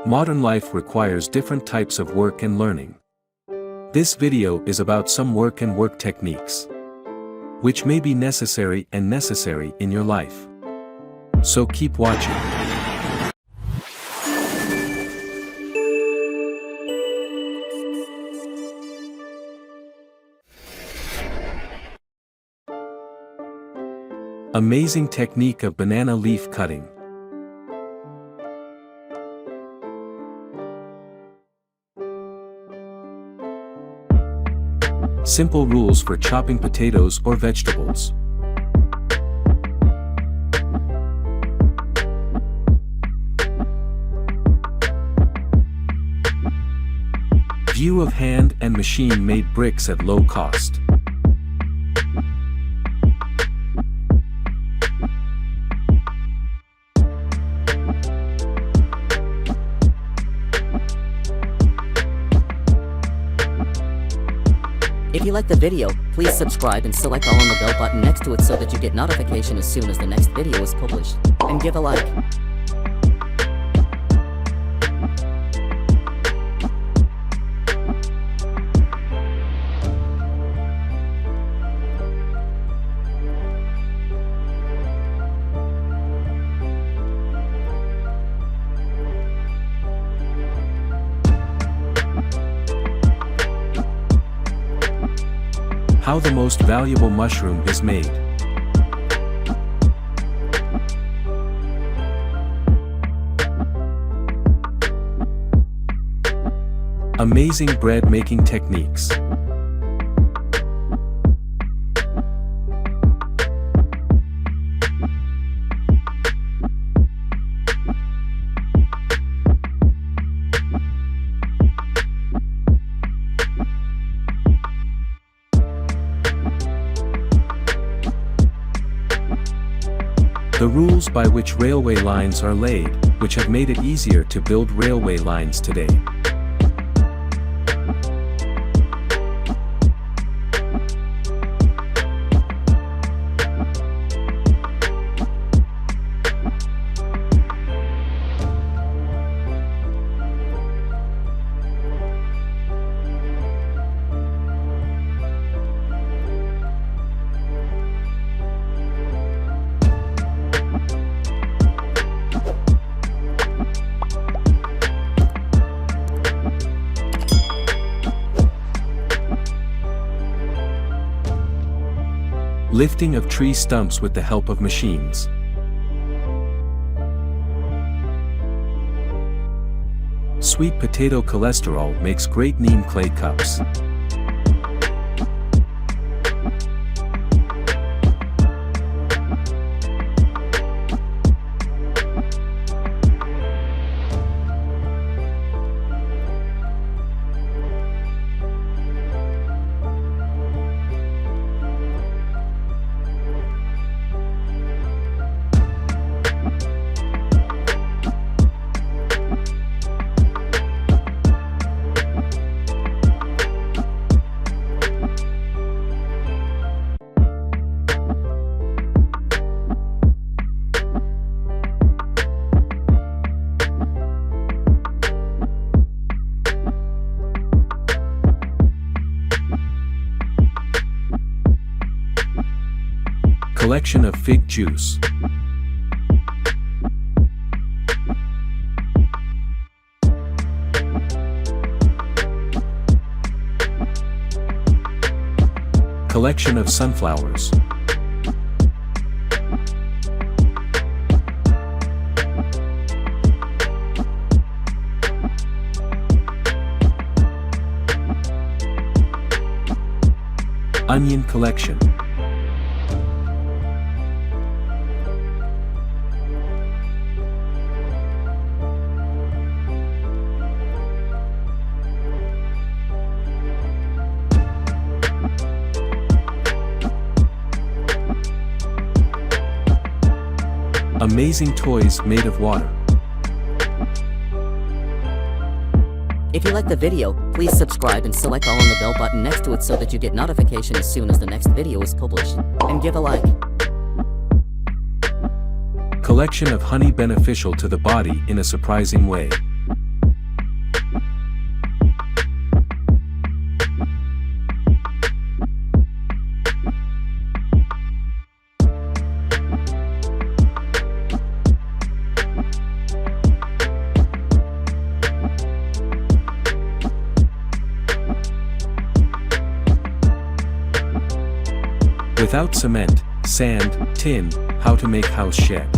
Modern life requires different types of work and learning. This video is about some work and work techniques, which may be necessary in your life. So keep watching. Amazing technique of banana leaf cutting. Simple rules for chopping potatoes or vegetables. View of hand and machine-made bricks at low cost. If you like the video, please subscribe and select all on the bell button next to it so that you get notification as soon as the next video is published. And give a like. How the most valuable mushroom is made. Amazing bread making techniques. The rules by which railway lines are laid, which have made it easier to build railway lines today. Lifting of tree stumps with the help of machines. Sweet potato cholesterol makes great neem clay cups. Collection of fig juice. Collection of sunflowers. Onion collection. Amazing toys made of water. If you like the video, please subscribe and select all on the bell button next to it so that you get notification as soon as the next video is published. And give a like. Collection of honey beneficial to the body in a surprising way. Without cement, sand, tin, how to make house shed.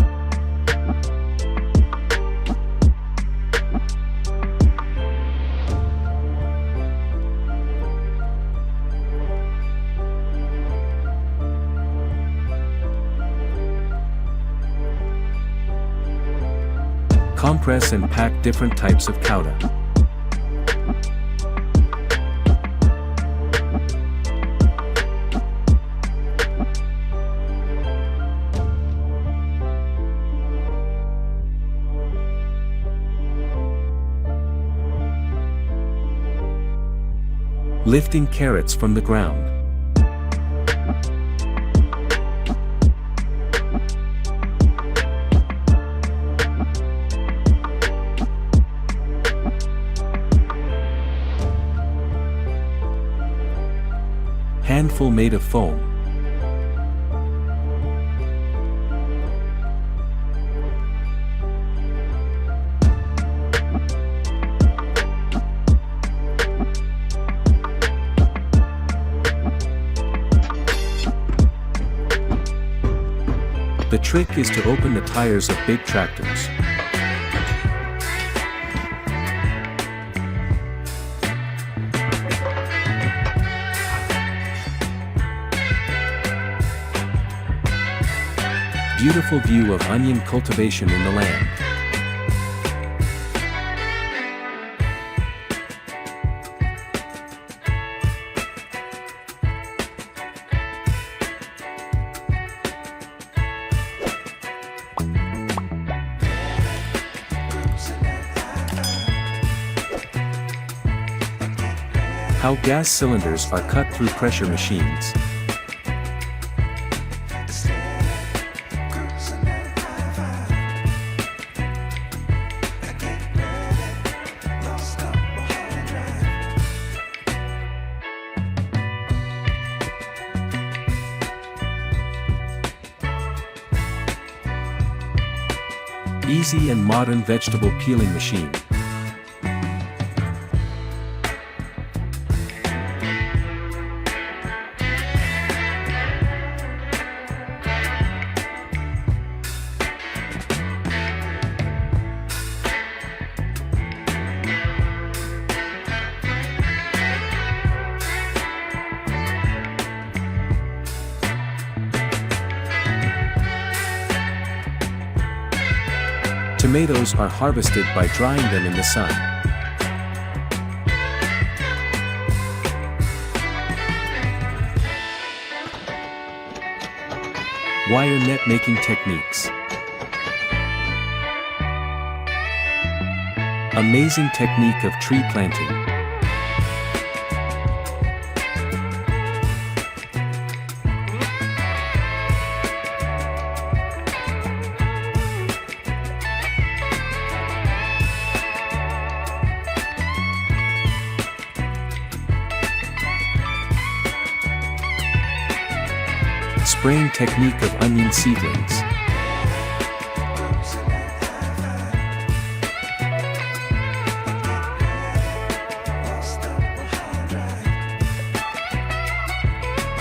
Compress and pack different types of cauda. Lifting carrots from the ground. Handful made of foam. The trick is to open the tires of big tractors. Beautiful view of onion cultivation in the land. How gas cylinders are cut through pressure machines. Easy and modern vegetable peeling machine. Tomatoes are harvested by drying them in the sun. Wire net making techniques. Amazing technique of tree planting. Spraying technique of onion seedlings.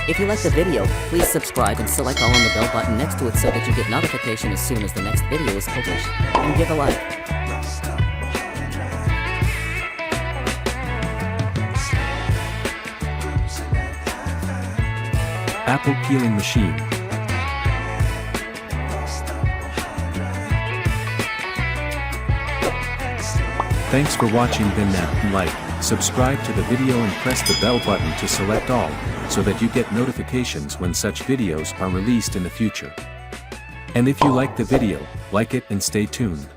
If you like the video, please subscribe and select all on the bell button next to it so that you get notification as soon as the next video is published. And give a like. Apple peeling machine. Thanks for watching. Then now, like, subscribe to the video and press the bell button to select all, so that you get notifications when such videos are released in the future. And if you like the video, like it and stay tuned.